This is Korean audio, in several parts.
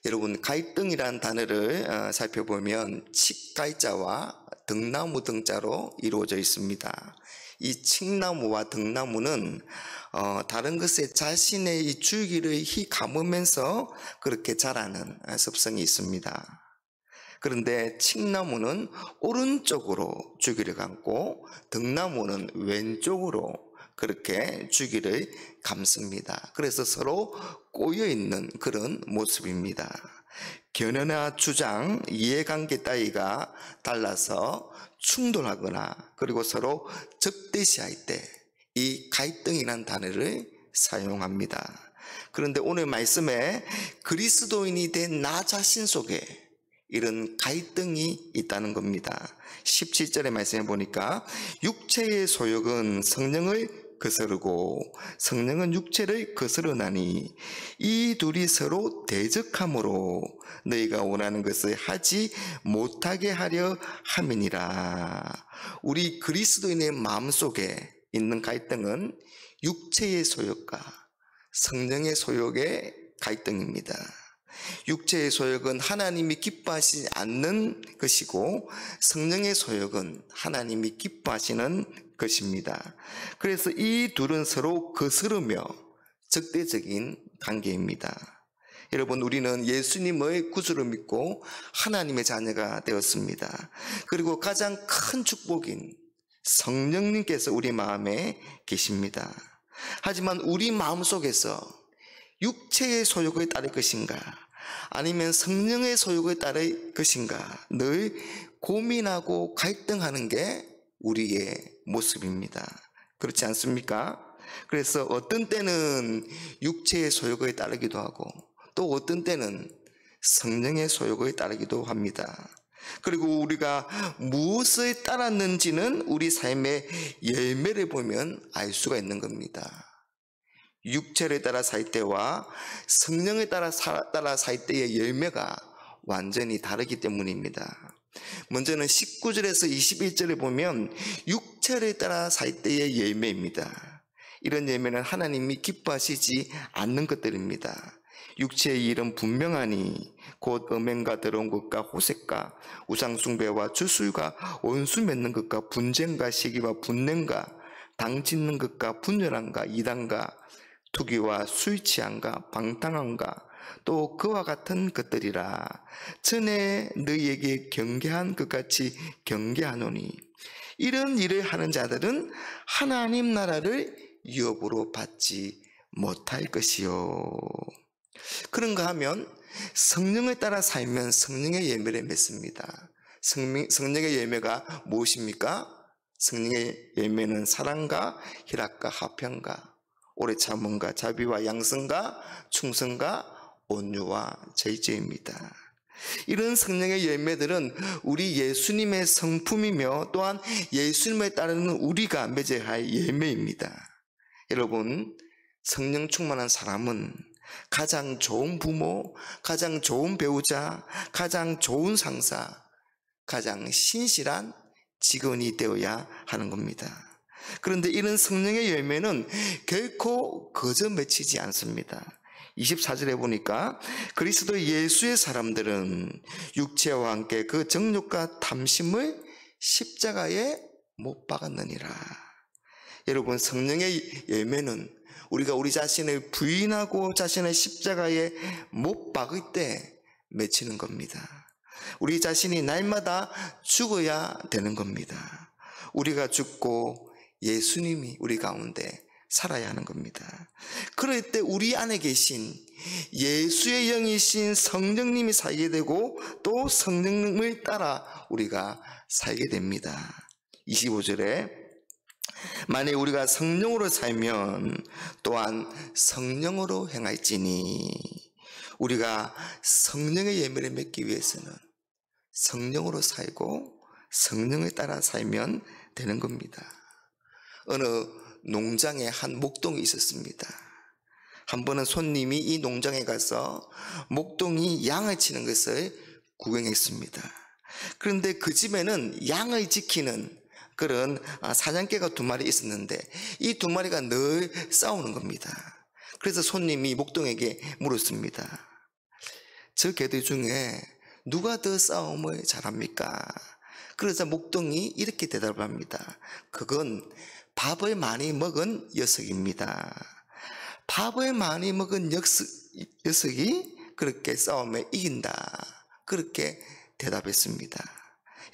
여러분, 가이등이라는 단어를 살펴보면 칡가이자와 등나무 등자로 이루어져 있습니다. 이 칡나무와 등나무는 다른 것에 자신의 이 줄기를 감으면서 그렇게 자라는 습성이 있습니다. 그런데 칡나무는 오른쪽으로 줄기를 감고 등나무는 왼쪽으로 그렇게 줄기를 감습니다. 그래서 서로 꼬여있는 그런 모습입니다. 견해나 주장, 이해관계 따위가 달라서 충돌하거나 그리고 서로 적대시할 때 이 갈등이라는 단어를 사용합니다. 그런데 오늘 말씀에 그리스도인이 된 나 자신 속에 이런 갈등이 있다는 겁니다. 17절의 말씀에 보니까 육체의 소욕은 성령을 거스르고 성령은 육체를 거스르나니 이 둘이 서로 대적함으로 너희가 원하는 것을 하지 못하게 하려 함이니라. 우리 그리스도인의 마음속에 있는 갈등은 육체의 소욕과 성령의 소욕의 갈등입니다. 육체의 소욕은 하나님이 기뻐하시지 않는 것이고 성령의 소욕은 하나님이 기뻐하시는 것입니다. 그래서 이 둘은 서로 거스르며 적대적인 관계입니다. 여러분, 우리는 예수님의 구주를 믿고 하나님의 자녀가 되었습니다. 그리고 가장 큰 축복인 성령님께서 우리 마음에 계십니다. 하지만 우리 마음속에서 육체의 소욕에 따를 것인가 아니면 성령의 소욕에 따를 것인가 늘 고민하고 갈등하는 게 우리의 모습입니다. 그렇지 않습니까? 그래서 어떤 때는 육체의 소욕에 따르기도 하고 또 어떤 때는 성령의 소욕에 따르기도 합니다. 그리고 우리가 무엇을 따랐는지는 우리 삶의 열매를 보면 알 수가 있는 겁니다. 육체를 따라 살 때와 성령에 따라 살 때의 열매가 완전히 다르기 때문입니다. 먼저는 19절에서 21절을 보면 육체를 따라 살 때의 열매입니다. 이런 열매는 하나님이 기뻐하시지 않는 것들입니다. 육체의 일은 분명하니 곧 음행과 더러운 것과 호색과 우상숭배와 주술과 원수 맺는 것과 분쟁과 시기와 분냄과 당 짓는 것과 분열함과 이단과 투기와 술 취함과 방탕함과 또 그와 같은 것들이라. 전에 너희에게 경계한 것 같이 경계하노니 이런 일을 하는 자들은 하나님 나라를 유업으로 받지 못할 것이요. 그런가 하면 성령을 따라 살면 성령의 열매를 맺습니다. 성령의 열매가 무엇입니까? 성령의 열매는 사랑과 희락과 화평과 오래 참음과 자비와 양성과 충성과 온유와 절제입니다. 이런 성령의 열매들은 우리 예수님의 성품이며 또한 예수님을 따르는 우리가 맺어야 할 열매입니다. 여러분, 성령 충만한 사람은 가장 좋은 부모, 가장 좋은 배우자, 가장 좋은 상사, 가장 신실한 직원이 되어야 하는 겁니다. 그런데 이런 성령의 열매는 결코 거저 맺히지 않습니다. 24절에 보니까 그리스도 예수의 사람들은 육체와 함께 그 정욕과 탐심을 십자가에 못 박았느니라. 여러분, 성령의 열매는 우리가 우리 자신을 부인하고 자신의 십자가에 못 박을 때 맺히는 겁니다. 우리 자신이 날마다 죽어야 되는 겁니다. 우리가 죽고 예수님이 우리 가운데 살아야 하는 겁니다. 그럴 때 우리 안에 계신 예수의 영이신 성령님이 살게 되고 또 성령님을 따라 우리가 살게 됩니다. 25절에 만일 우리가 성령으로 살면 또한 성령으로 행할지니, 우리가 성령의 열매를 맺기 위해서는 성령으로 살고 성령을 따라 살면 되는 겁니다. 어느 농장에 한 목동이 있었습니다. 한 번은 손님이 이 농장에 가서 목동이 양을 치는 것을 구경했습니다. 그런데 그 집에는 양을 지키는 그런 사냥개가 2마리 있었는데 이 2마리가 늘 싸우는 겁니다. 그래서 손님이 목동에게 물었습니다. 저 개들 중에 누가 더 싸움을 잘합니까? 그러자 목동이 이렇게 대답을 합니다. 그건 밥을 많이 먹은 녀석입니다. 밥을 많이 먹은 녀석이 그렇게 싸움에 이긴다. 그렇게 대답했습니다.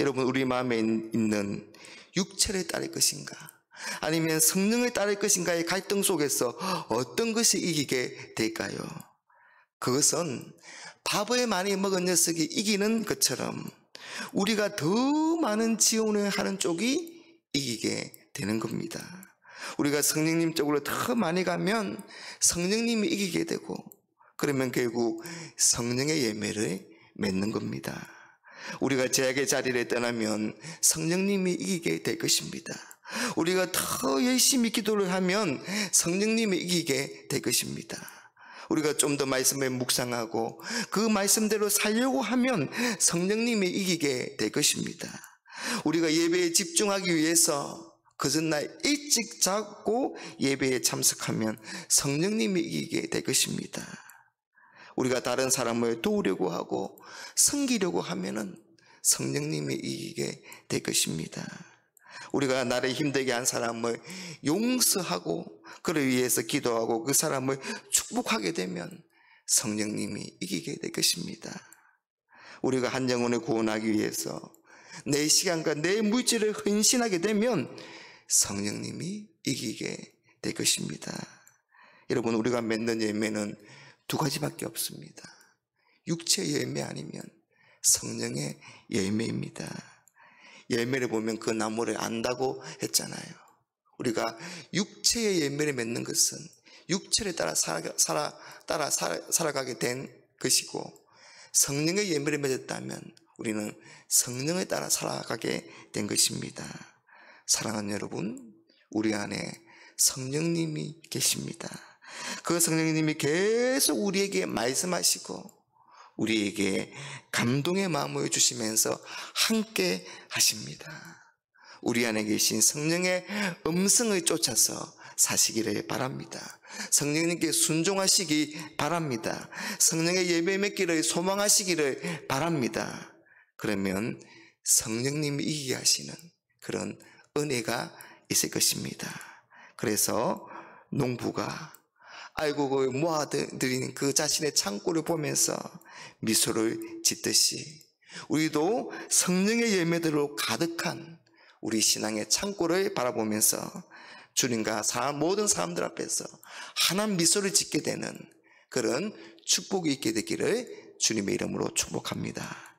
여러분, 우리 마음에 있는 육체를 따를 것인가? 아니면 성령을 따를 것인가의 갈등 속에서 어떤 것이 이기게 될까요? 그것은 밥을 많이 먹은 녀석이 이기는 것처럼 우리가 더 많은 지원을 하는 쪽이 이기게 되는 겁니다. 우리가 성령님 쪽으로 더 많이 가면 성령님이 이기게 되고, 그러면 결국 성령의 열매를 맺는 겁니다. 우리가 제약의 자리를 떠나면 성령님이 이기게 될 것입니다. 우리가 더 열심히 기도를 하면 성령님이 이기게 될 것입니다. 우리가 좀 더 말씀을 묵상하고 그 말씀대로 살려고 하면 성령님이 이기게 될 것입니다. 우리가 예배에 집중하기 위해서 그 전날 일찍 자고 예배에 참석하면 성령님이 이기게 될 것입니다. 우리가 다른 사람을 도우려고 하고 섬기려고 하면은 성령님이 이기게 될 것입니다. 우리가 나를 힘들게 한 사람을 용서하고 그를 위해서 기도하고 그 사람을 축복하게 되면 성령님이 이기게 될 것입니다. 우리가 한 영혼을 구원하기 위해서 내 시간과 내 물질을 헌신하게 되면 성령님이 이기게 될 것입니다. 여러분, 우리가 맺는 열매는 두 가지밖에 없습니다. 육체의 열매 아니면 성령의 열매입니다. 열매를 보면 그 나무를 안다고 했잖아요. 우리가 육체의 열매를 맺는 것은 육체를 따라 살아가게 된 것이고, 성령의 열매를 맺었다면 우리는 성령을 따라 살아가게 된 것입니다. 사랑하는 여러분, 우리 안에 성령님이 계십니다. 그 성령님이 계속 우리에게 말씀하시고 우리에게 감동의 마음을 주시면서 함께 하십니다. 우리 안에 계신 성령의 음성을 쫓아서 사시기를 바랍니다. 성령님께 순종하시기 바랍니다. 성령의 예배 맺기를 소망하시기를 바랍니다. 그러면 성령님이 이기게 하시는 그런 은혜가 있을 것입니다. 그래서 농부가 알곡을 모아들인 그 자신의 창고를 보면서 미소를 짓듯이 우리도 성령의 열매들로 가득한 우리 신앙의 창고를 바라보면서 주님과 모든 사람들 앞에서 환한 미소를 짓게 되는 그런 축복이 있게 되기를 주님의 이름으로 축복합니다.